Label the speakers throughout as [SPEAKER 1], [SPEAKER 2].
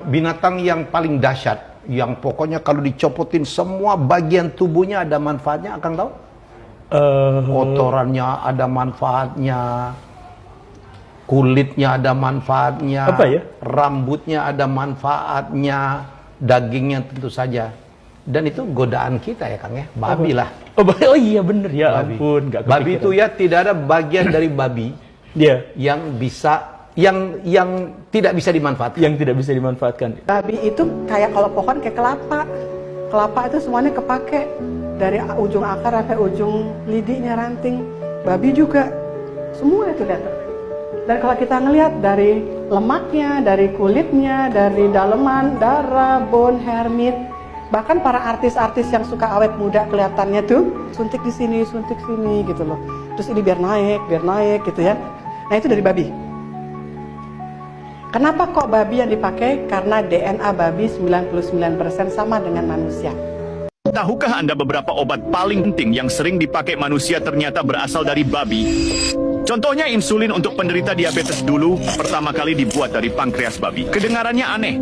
[SPEAKER 1] Binatang yang paling dahsyat, yang pokoknya kalau dicopotin semua bagian tubuhnya ada manfaatnya, Akang tahu? Kotorannya ada manfaatnya, kulitnya ada manfaatnya,
[SPEAKER 2] Apa ya?
[SPEAKER 1] rambutnya ada manfaatnya, dagingnya tentu saja. Dan itu godaan kita ya Kang ya, babi lah.
[SPEAKER 2] Oh iya bener ya
[SPEAKER 1] Babi.
[SPEAKER 2] ampun, nggak
[SPEAKER 1] Babi
[SPEAKER 2] kepikiran.
[SPEAKER 1] itu ya tidak ada bagian dari babi
[SPEAKER 2] Dia
[SPEAKER 1] yang bisa, yang tidak bisa dimanfaatkan.
[SPEAKER 2] yang tidak bisa dimanfaatkan.
[SPEAKER 3] Babi itu kayak kalau pohon kayak kelapa. Kelapa itu semuanya kepake dari ujung akar sampai ujung lidinya ranting. Babi juga semua itu datang. Dan kalau kita ngelihat dari lemaknya, dari kulitnya, dari daleman, darah, bone, hair, meat, bahkan para artis-artis yang suka awet muda kelihatannya tuh suntik di sini, suntik sini gitu loh. Terus ini biar naik gitu ya. Nah itu dari babi. Kenapa kok babi yang dipakai? Karena DNA babi 99% sama dengan manusia.
[SPEAKER 4] Tahukah Anda beberapa obat paling penting yang sering dipakai manusia ternyata berasal dari babi? Contohnya insulin untuk penderita diabetes dulu pertama kali dibuat dari pankreas babi. Kedengarannya aneh,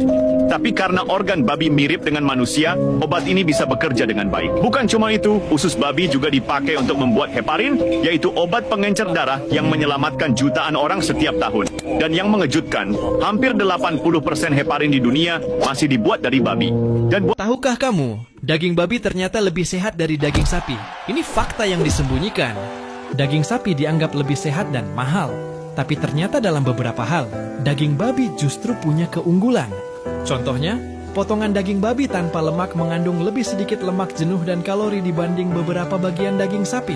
[SPEAKER 4] tapi karena organ babi mirip dengan manusia, obat ini bisa bekerja dengan baik. Bukan cuma itu, usus babi juga dipakai untuk membuat heparin, yaitu obat pengencer darah yang menyelamatkan jutaan orang setiap tahun. Dan yang mengejutkan, hampir 80% heparin di dunia masih dibuat dari babi. Dan
[SPEAKER 5] Tahukah kamu, daging babi ternyata lebih sehat dari daging sapi? Ini fakta yang disembunyikan. Daging sapi dianggap lebih sehat dan mahal. Tapi ternyata dalam beberapa hal, daging babi justru punya keunggulan. Contohnya, potongan daging babi tanpa lemak mengandung lebih sedikit lemak jenuh dan kalori dibanding beberapa bagian daging sapi.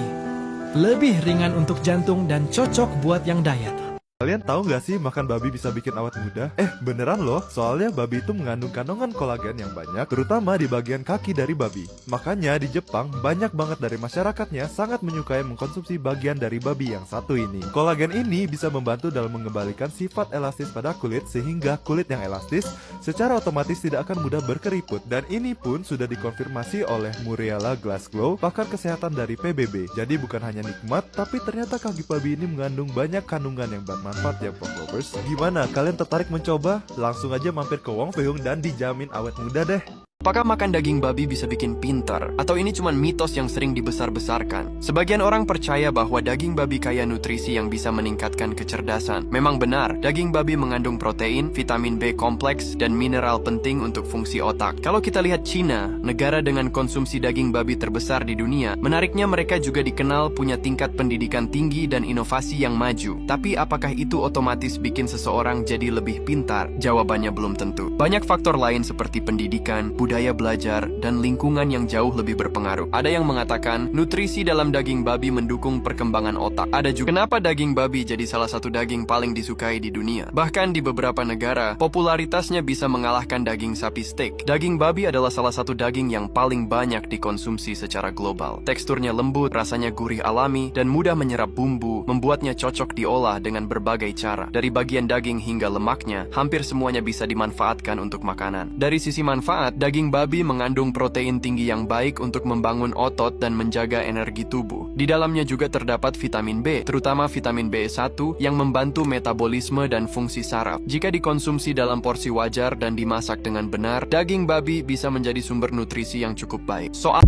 [SPEAKER 5] Lebih ringan untuk jantung dan cocok buat yang diet.
[SPEAKER 6] Kalian tahu nggak sih makan babi bisa bikin awet muda? Beneran loh, soalnya babi itu mengandung kandungan kolagen yang banyak, terutama di bagian kaki dari babi. Makanya di Jepang, banyak banget dari masyarakatnya sangat menyukai mengkonsumsi bagian dari babi yang satu ini. Kolagen ini bisa membantu dalam mengembalikan sifat elastis pada kulit, sehingga kulit yang elastis secara otomatis tidak akan mudah berkeriput. Dan ini pun sudah dikonfirmasi oleh Muriela Glasgow, pakar kesehatan dari PBB. Jadi bukan hanya nikmat, tapi ternyata kaki babi ini mengandung banyak kandungan yang bermanfaat ya Pop Lovers. Gimana, kalian tertarik mencoba? Langsung aja mampir ke Wong Fei Hung dan dijamin awet muda deh.
[SPEAKER 7] Apakah makan daging babi bisa bikin pintar? Atau ini cuma mitos yang sering dibesar-besarkan? Sebagian orang percaya bahwa daging babi kaya nutrisi yang bisa meningkatkan kecerdasan. Memang benar, daging babi mengandung protein, vitamin B kompleks, dan mineral penting untuk fungsi otak. Kalau kita lihat Cina, negara dengan konsumsi daging babi terbesar di dunia, menariknya mereka juga dikenal punya tingkat pendidikan tinggi dan inovasi yang maju. Tapi apakah itu otomatis bikin seseorang jadi lebih pintar? Jawabannya belum tentu. Banyak faktor lain seperti pendidikan, budaya belajar, dan lingkungan yang jauh lebih berpengaruh. Ada yang mengatakan, nutrisi dalam daging babi mendukung perkembangan otak. Ada juga kenapa daging babi jadi salah satu daging paling disukai di dunia. Bahkan di beberapa negara, popularitasnya bisa mengalahkan daging sapi steak. Daging babi adalah salah satu daging yang paling banyak dikonsumsi secara global. Teksturnya lembut, rasanya gurih alami, dan mudah menyerap bumbu, membuatnya cocok diolah dengan berbagai cara. Dari bagian daging hingga lemaknya, hampir semuanya bisa dimanfaatkan untuk makanan. Dari sisi manfaat, daging babi mengandung protein tinggi yang baik untuk membangun otot dan menjaga energi tubuh. Di dalamnya juga terdapat vitamin B, terutama vitamin B1 yang membantu metabolisme dan fungsi saraf. Jika dikonsumsi dalam porsi wajar dan dimasak dengan benar, daging babi bisa menjadi sumber nutrisi yang cukup baik. Soal